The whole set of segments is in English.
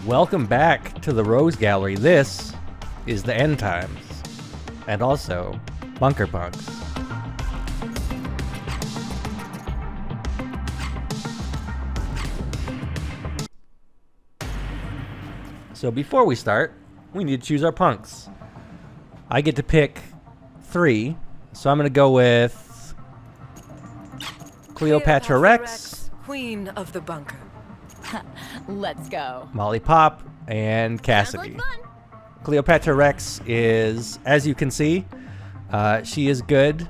Welcome back to the Rose Gallery. This is the End Times, and also Bunker Punks. So before we start, we need to choose our punks. I get to pick 3, so I'm going to go with Cleopatra Rex, Queen of the Bunker. Let's go. Molly Pop, and Cassidy. Cleopatra Rex is, as you can see, she is good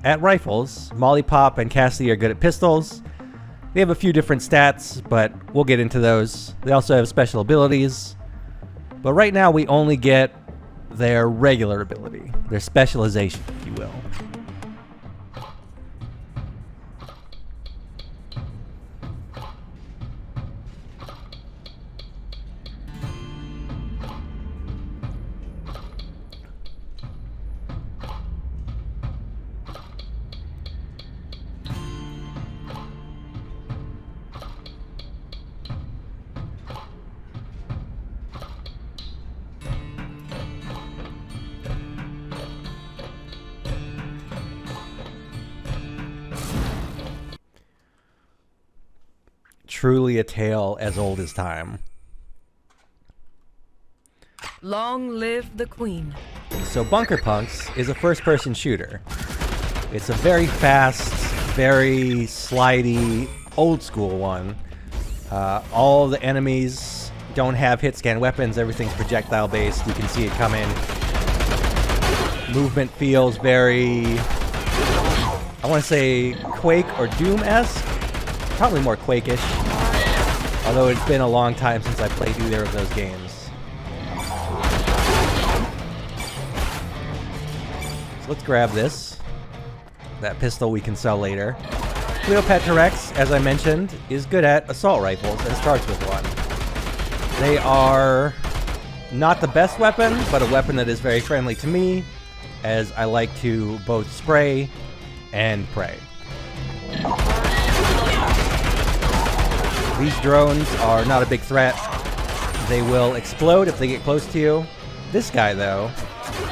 at rifles. Molly Pop and Cassidy are good at pistols. They have a few different stats, but we'll get into those. They also have special abilities. But right now we only get their regular ability, their specialization, if you will. Truly a tale as old as time. Long live the Queen. So Bunker Punks is a first-person shooter. It's a very fast, very slidey, old-school one. All the enemies don't have hit-scan weapons. Everything's projectile-based. You can see it coming. Movement feels very, I want to say, Quake or Doom-esque. Probably more Quake-ish. Although it's been a long time since I played either of those games. So let's grab this. That pistol we can sell later. Cleopatra Rex, as I mentioned, is good at assault rifles and starts with one. They are not the best weapon, but a weapon that is very friendly to me, as I like to both spray and pray. These drones are not a big threat. They will explode if they get close to you. This guy, though,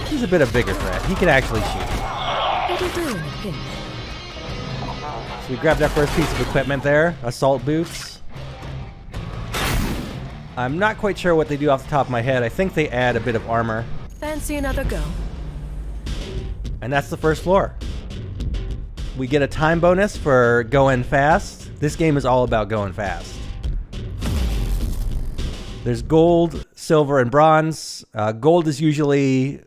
he's a bit of a bigger threat. He can actually shoot. What are you doing here? So we grabbed our first piece of equipment there, assault boots. I'm not quite sure what they do off the top of my head. I think they add a bit of armor. Fancy another go? And that's the first floor. We get a time bonus for going fast. This game is all about going fast. There's gold, silver, and bronze. Gold is usually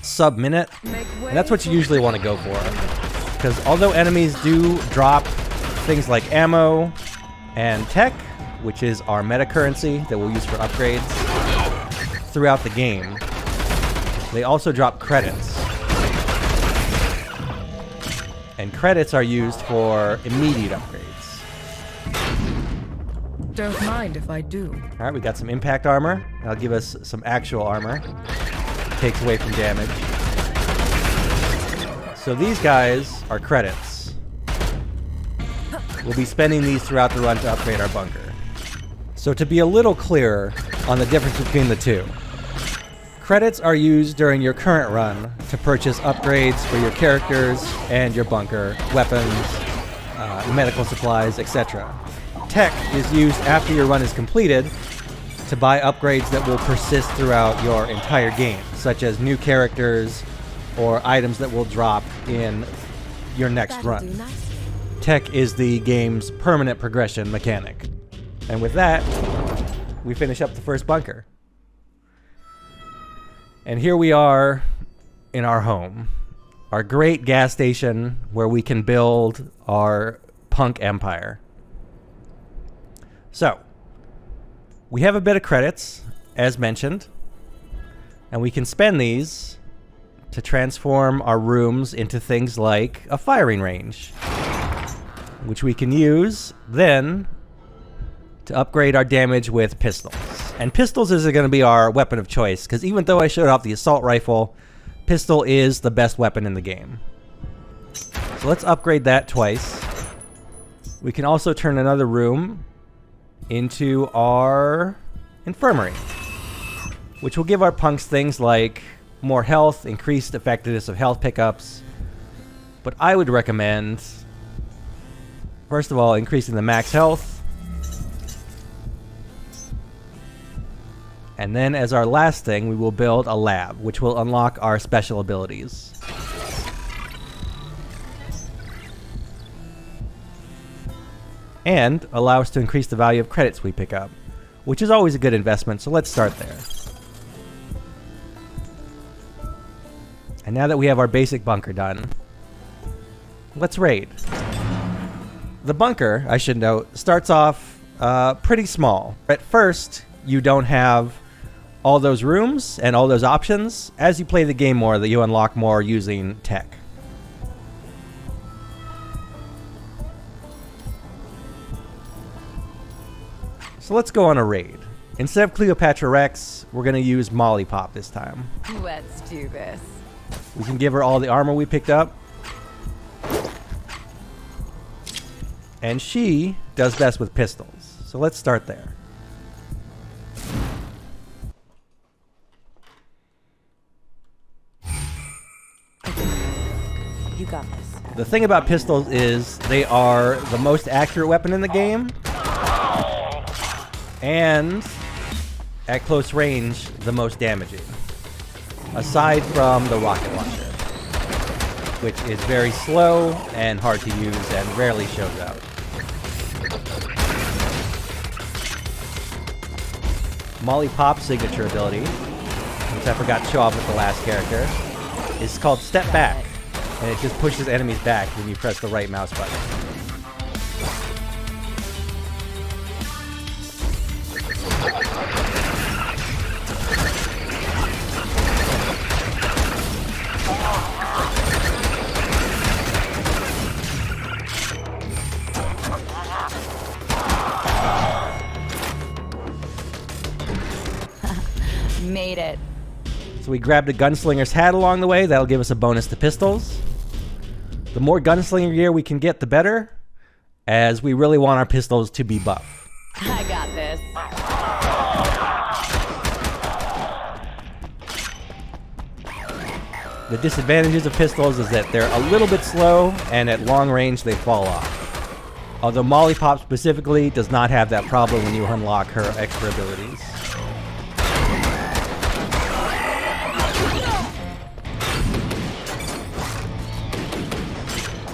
sub-minute, and that's what you usually want to go for. Because although enemies do drop things like ammo and tech, which is our meta currency that we'll use for upgrades throughout the game, they also drop credits. And credits are used for immediate upgrades. Don't mind if I do. All right, we got some impact armor. That'll give us some actual armor. Takes away from damage. So these guys are credits. We'll be spending these throughout the run to upgrade our bunker. So to be a little clearer on the difference between the two, credits are used during your current run to purchase upgrades for your characters and your bunker, weapons, medical supplies, etc. Tech is used after your run is completed to buy upgrades that will persist throughout your entire game, such as new characters or items that will drop in your next run. Tech is the game's permanent progression mechanic. And with that, we finish up the first bunker. And here we are in our home, our great gas station where we can build our punk empire. So, we have a bit of credits, as mentioned, and we can spend these to transform our rooms into things like a firing range, which we can use then to upgrade our damage with pistols. And pistols is going to be our weapon of choice, because even though I showed off the assault rifle, pistol is the best weapon in the game. So let's upgrade that twice. We can also turn another room into our Infirmary, which will give our punks things like more health, increased effectiveness of health pickups. But I would recommend, first of all, increasing the max health. And then as our last thing, we will build a lab, which will unlock our special abilities. And allow us to increase the value of credits we pick up, which is always a good investment, so let's start there. And now that we have our basic bunker done, let's raid. The bunker, I should note, starts off pretty small. At first, you don't have all those rooms and all those options. As you play the game more, that you unlock more using tech. So let's go on a raid. Instead of Cleopatra Rex, we're going to use Molly Pop this time. Let's do this. We can give her all the armor we picked up. And she does best with pistols. So let's start there. You got this. The thing about pistols is they are the most accurate weapon in the game. And at close range, the most damaging. Aside from the rocket launcher, which is very slow and hard to use and rarely shows up. Molly Pop's signature ability, which I forgot to show off with the last character, is called Step Back, and it just pushes enemies back when you press the right mouse button. Made it. So we grabbed a gunslinger's hat along the way. That'll give us a bonus to pistols. The more gunslinger gear we can get, the better, as we really want our pistols to be buff. I got this. The disadvantages of pistols is that they're a little bit slow, and at long range they fall off. Although Molly Pop specifically does not have that problem when you unlock her extra abilities.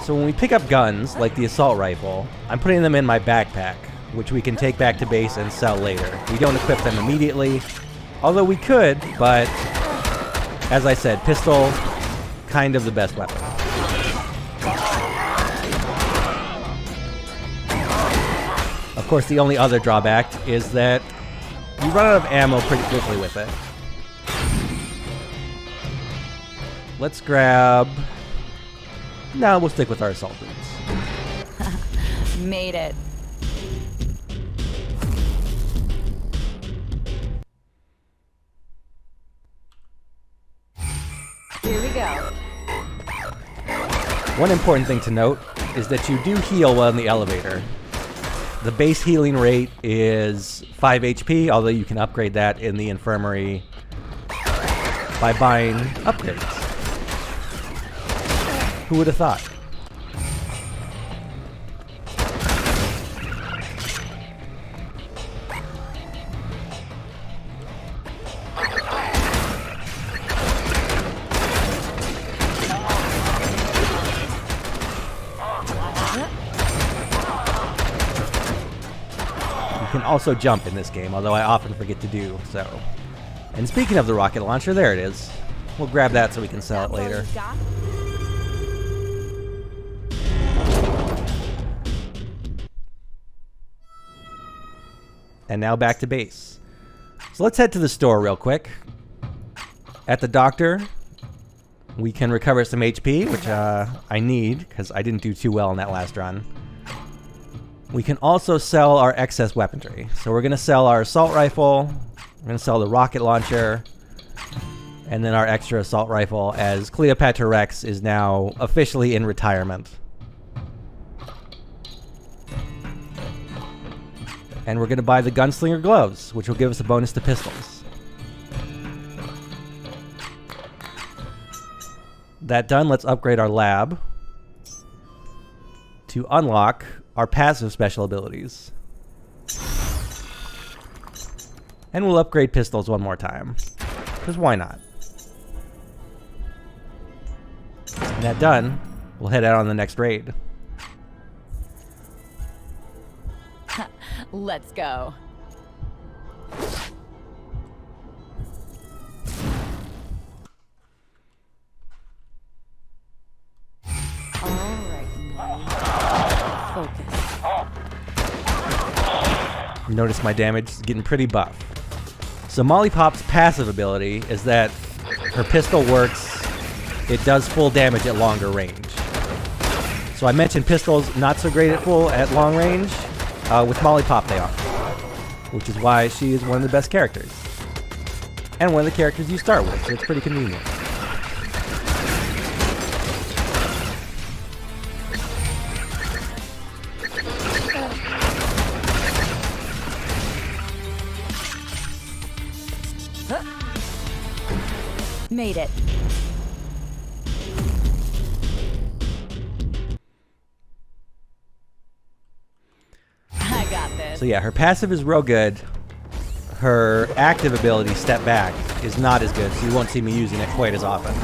So when we pick up guns, like the assault rifle, I'm putting them in my backpack, which we can take back to base and sell later. We don't equip them immediately, although we could, but as I said, pistol, kind of the best weapon. Of course, the only other drawback is that you run out of ammo pretty quickly with it. Let's grab... No, we'll stick with our assault boots. Made it. Here we go. One important thing to note is that you do heal while in the elevator. The base healing rate is 5 HP, although you can upgrade that in the infirmary by buying upgrades. Who would have thought? You can also jump in this game, although I often forget to do so. And speaking of the rocket launcher, there it is. We'll grab that so we can sell it later. And now back to base. So let's head to the store real quick. At the doctor, we can recover some HP, which I need because I didn't do too well in that last run. We can also sell our excess weaponry. So we're going to sell our assault rifle, we're going to sell the rocket launcher, and then our extra assault rifle, as Cleopatra Rex is now officially in retirement. And we're going to buy the Gunslinger gloves, which will give us a bonus to pistols. That done, let's upgrade our lab to unlock our passive special abilities. And we'll upgrade pistols one more time, because why not? And that done, we'll head out on the next raid. Let's go. Focus. Notice my damage is getting pretty buff. So Molly Pop's passive ability is that her pistol works, it does full damage at longer range. So I mentioned pistols not so great at long range. With Molly Pop they are. Which is why she is one of the best characters. And one of the characters you start with, so it's pretty convenient. Made it. I got this. So yeah, her passive is real good. Her active ability, Step Back, is not as good, so you won't see me using it quite as often.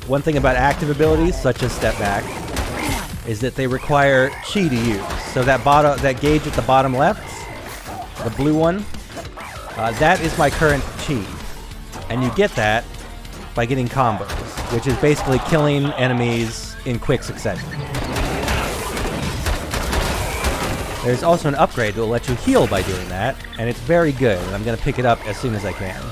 One thing about active abilities, such as Step Back, is that they require chi to use. So that gauge at the bottom left, the blue one, that is my current chi. And you get that by getting combos, which is basically killing enemies in quick succession. There's also an upgrade that will let you heal by doing that, and it's very good, and I'm going to pick it up as soon as I can.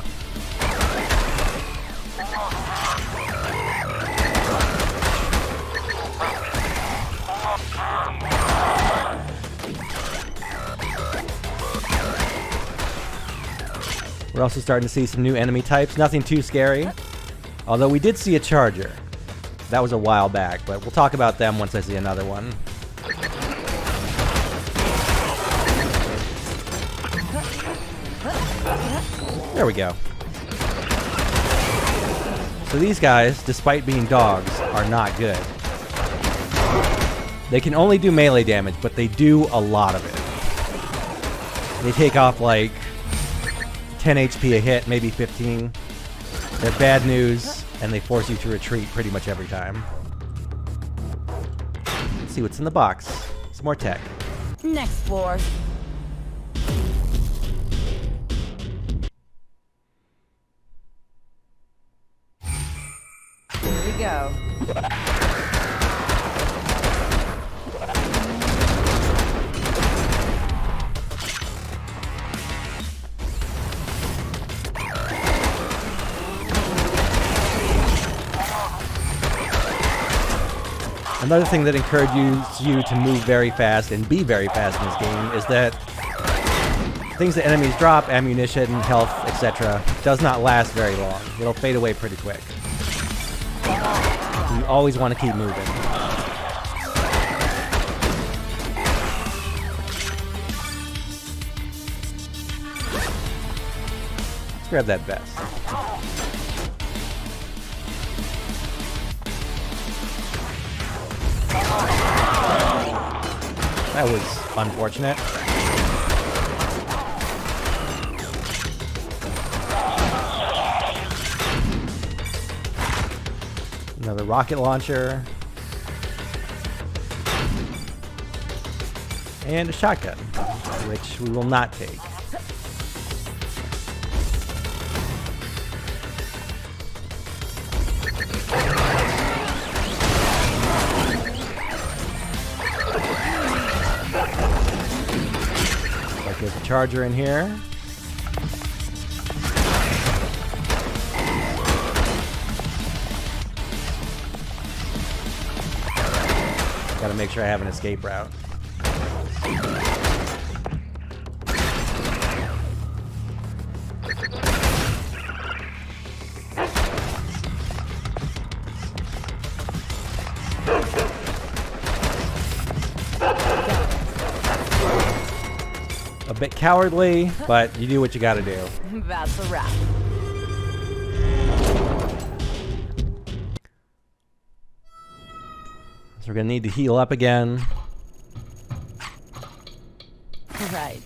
We're also starting to see some new enemy types. Nothing too scary. Although we did see a charger. That was a while back, but we'll talk about them once I see another one. There we go. So these guys, despite being dogs, are not good. They can only do melee damage, but they do a lot of it. They take off like 10 HP a hit, maybe 15. They're bad news, and they force you to retreat pretty much every time. Let's see what's in the box. Some more tech. Next floor. Here we go. Another thing that encourages you to move very fast and be very fast in this game is that things that enemies drop, ammunition, health, etc., does not last very long. It'll fade away pretty quick. You always want to keep moving. Let's grab that vest. That was unfortunate. Another rocket launcher. And a shotgun, which we will not take. There's a charger in here. Gotta make sure I have an escape route. bit cowardly, but you do what you gotta do. That's a wrap. So we're gonna need to heal up again. Right.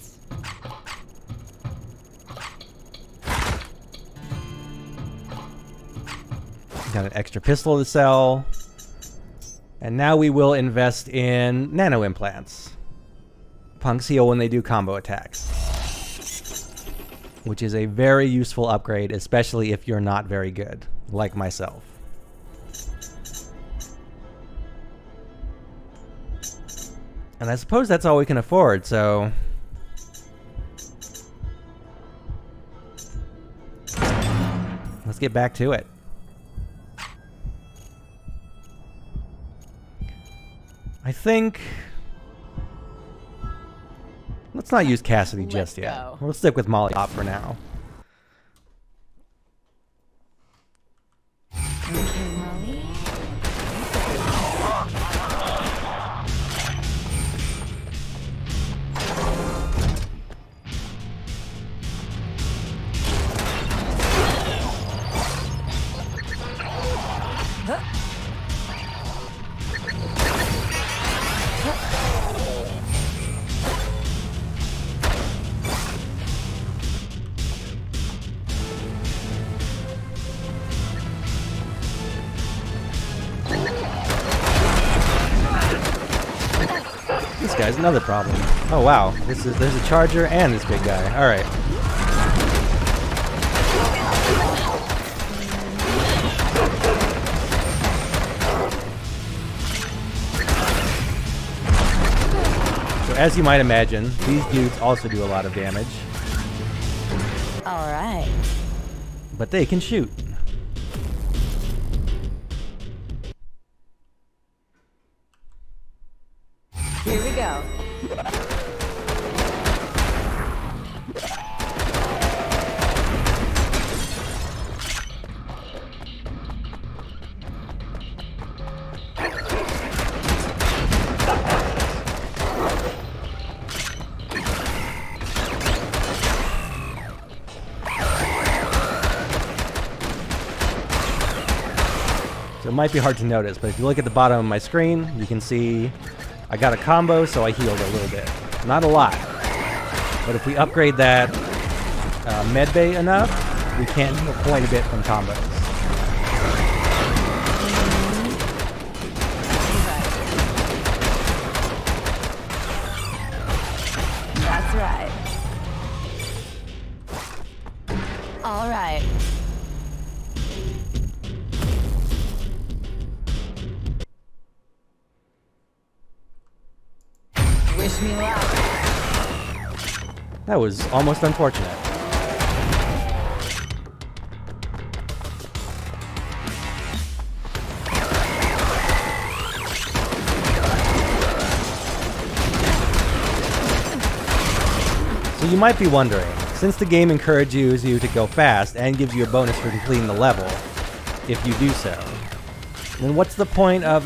Got an extra pistol to sell. And now we will invest in nano implants. Punks heal when they do combo attacks. Which is a very useful upgrade, especially if you're not very good, like myself. And I suppose that's all we can afford, so... let's get back to it. I think... let's not use Cassidy just yet. go. We'll stick with Molly Pop for now. Okay, Molly. This guy's another problem. Oh wow, there's a charger and this big guy. All right. So as you might imagine, these dudes also do a lot of damage, All right. but they can shoot. Here we go. So it might be hard to notice, but if you look at the bottom of my screen, you can see I got a combo, so I healed a little bit. Not a lot. But if we upgrade that med bay enough, we can heal quite a bit from combos. That's right. All right. Wish me luck. That was almost unfortunate. So you might be wondering, since the game encourages you to go fast and gives you a bonus for completing the level, if you do so, then what's the point of,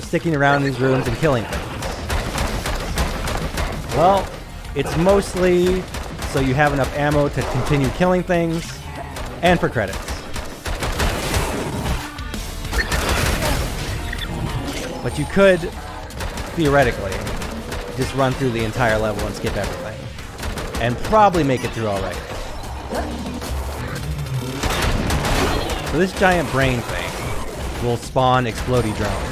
sticking around these rooms and killing things? Well, it's mostly so you have enough ammo to continue killing things, and for credits. But you could, theoretically, just run through the entire level and skip everything. And probably make it through alright. So this giant brain thing will spawn explodey drones.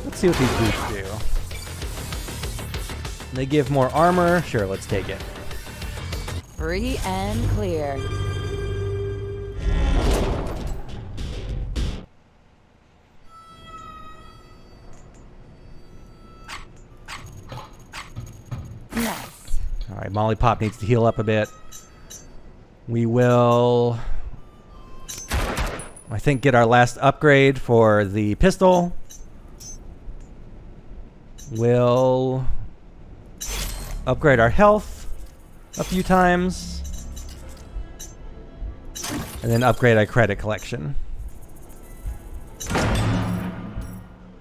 Let's see what these boots do. They give more armor. Sure, let's take it. Free and clear. Nice. Alright, Molly Pop needs to heal up a bit. We will, I think, get our last upgrade for the pistol. We'll upgrade our health a few times. and then upgrade our credit collection.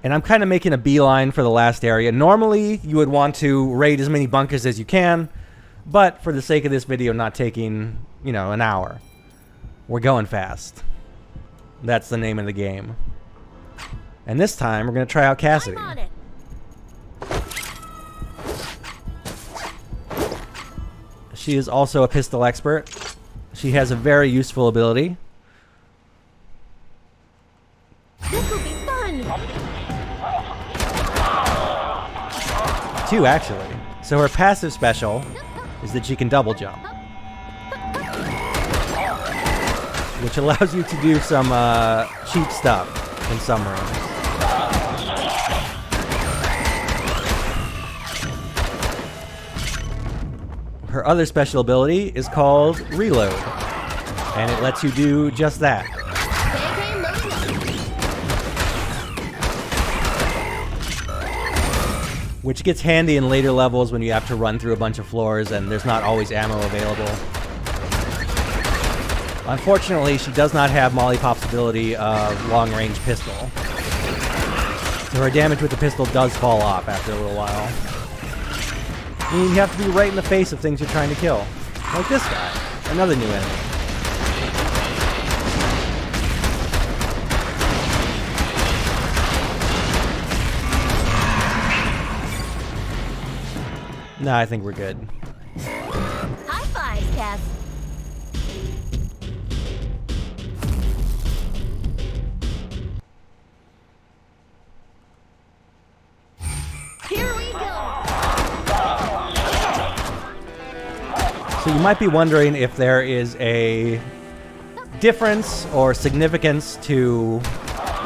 And I'm kind of making a beeline for the last area. Normally, you would want to raid as many bunkers as you can, but for the sake of this video not taking, you know, an hour, we're going fast. That's the name of the game. And this time, we're going to try out Cassidy. I'm on it. She is also a pistol expert. She has a very useful ability. This will be fun. Two, actually. So her passive special is that she can double jump, which allows you to do some cheap stuff in some rooms. Her other special ability is called Reload, and it lets you do just that. KK loading. Which gets handy in later levels when you have to run through a bunch of floors and there's not always ammo available. Unfortunately, she does not have Molly Pop's ability of long-range pistol. So her damage with the pistol does fall off after a little while. I mean, you have to be right in the face of things you're trying to kill. Like this guy, another new enemy. Nah, I think we're good. High fives, Cass. Here we go. So you might be wondering if there is a difference or significance to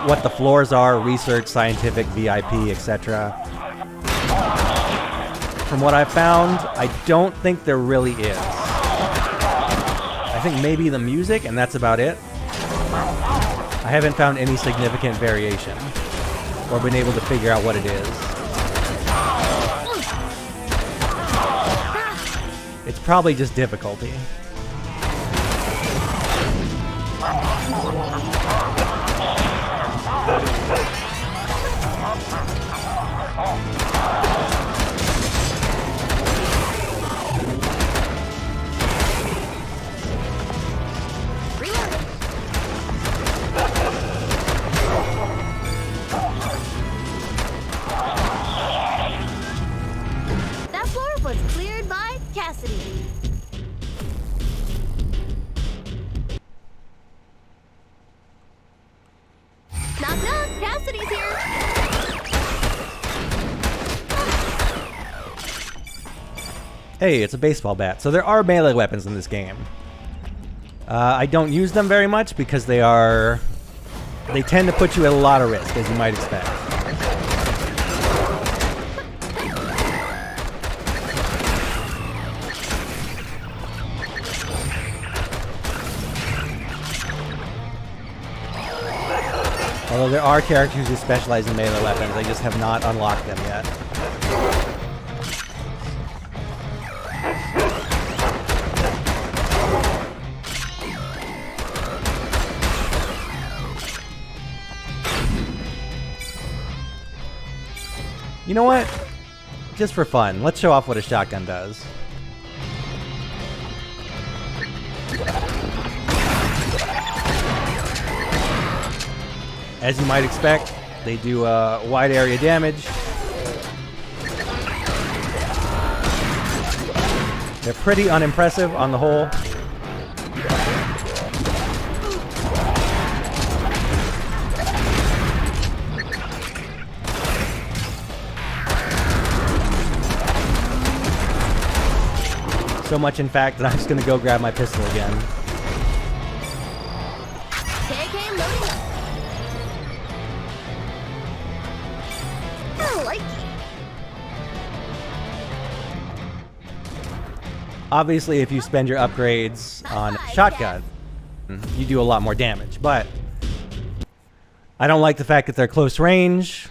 what the floors are, research, scientific, VIP, etc. From what I've found, I don't think there really is. I think maybe the music, and that's about it. I haven't found any significant variation or been able to figure out what it is. It's probably just difficulty. That floor was cleared by Cassidy. Knock knock, Cassidy's here. Hey, it's a baseball bat. So there are melee weapons in this game. I don't use them very much because they tend to put you at a lot of risk, as you might expect. Although there are characters who specialize in melee weapons, I just have not unlocked them yet. You know what? Just for fun, let's show off what a shotgun does. As you might expect, they do wide area damage. They're pretty unimpressive on the whole. So much, in fact, that I'm just going to go grab my pistol again. KK loading. I like it. Obviously, if you spend your upgrades on shotgun, you do a lot more damage, but I don't like the fact that they're close range.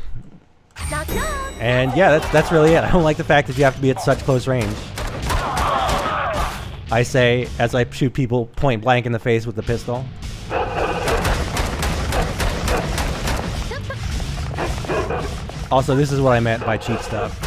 Knock knock. And yeah, that's really it. I don't like the fact that you have to be at such close range. I say as I shoot people point blank in the face with the pistol. Also, this is what I meant by cheap stuff.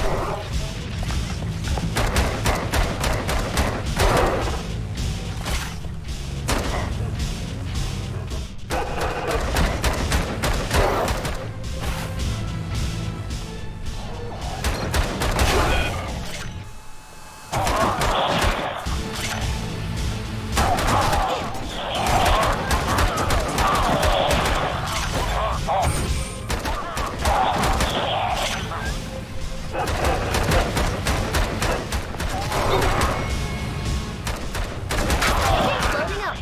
Loading up.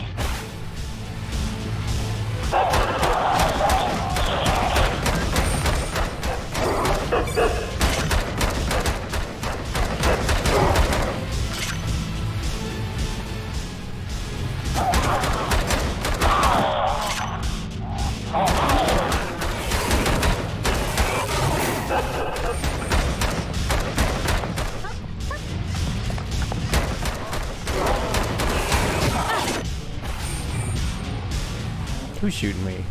Who's shooting me?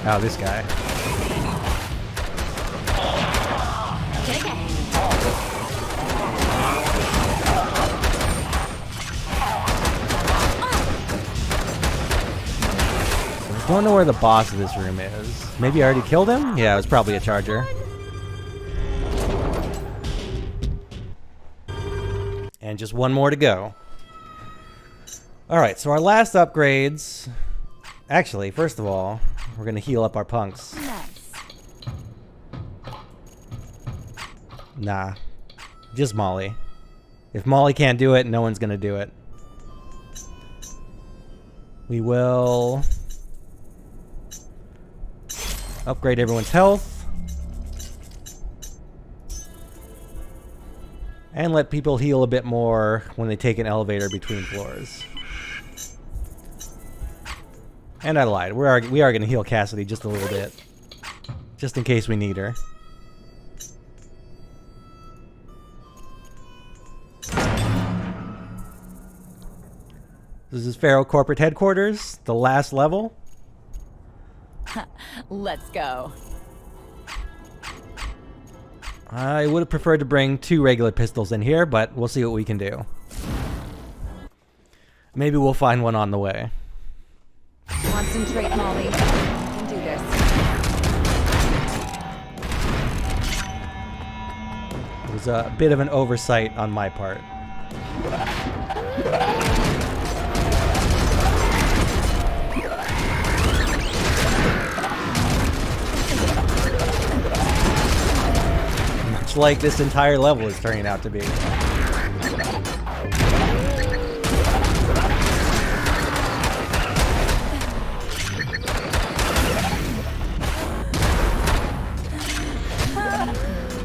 Oh, this guy. I don't know where the boss of this room is. Maybe I already killed him? Yeah, it was probably a charger. And just one more to go. Alright, so our last upgrades... Actually, first of all, we're gonna heal up our punks. Nice. Nah. Just Molly. If Molly can't do it, no one's gonna do it. We will... upgrade everyone's health. And let people heal a bit more when they take an elevator between floors. And I lied. We are going to heal Cassidy just a little bit. Just in case we need her. This is Pharaoh Corporate Headquarters, the last level. Let's go. I would have preferred to bring 2 regular pistols in here, but we'll see what we can do. Maybe we'll find one on the way. Concentrate, Molly. You can do this. It was a bit of an oversight on my part. Much like this entire level is turning out to be.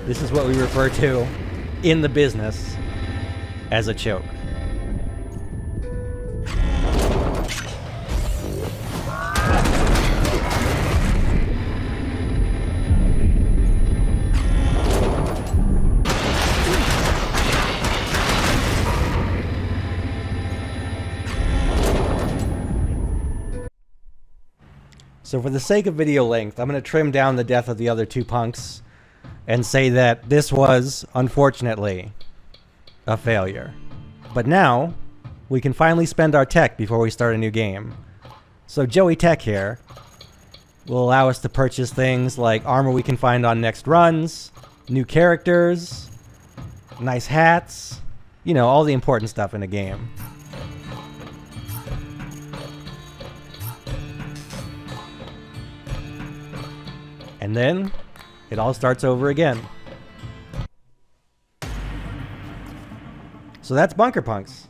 This is what we refer to in the business as a choke. So for the sake of video length, I'm going to trim down the death of the other 2 punks and say that this was, unfortunately, a failure. But now, we can finally spend our tech before we start a new game. So Joey Tech here will allow us to purchase things like armor we can find on next runs, new characters, nice hats, you know, all the important stuff in a game. And then, it all starts over again. So that's Bunker Punks.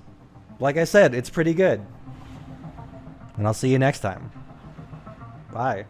Like I said, it's pretty good. And I'll see you next time. Bye.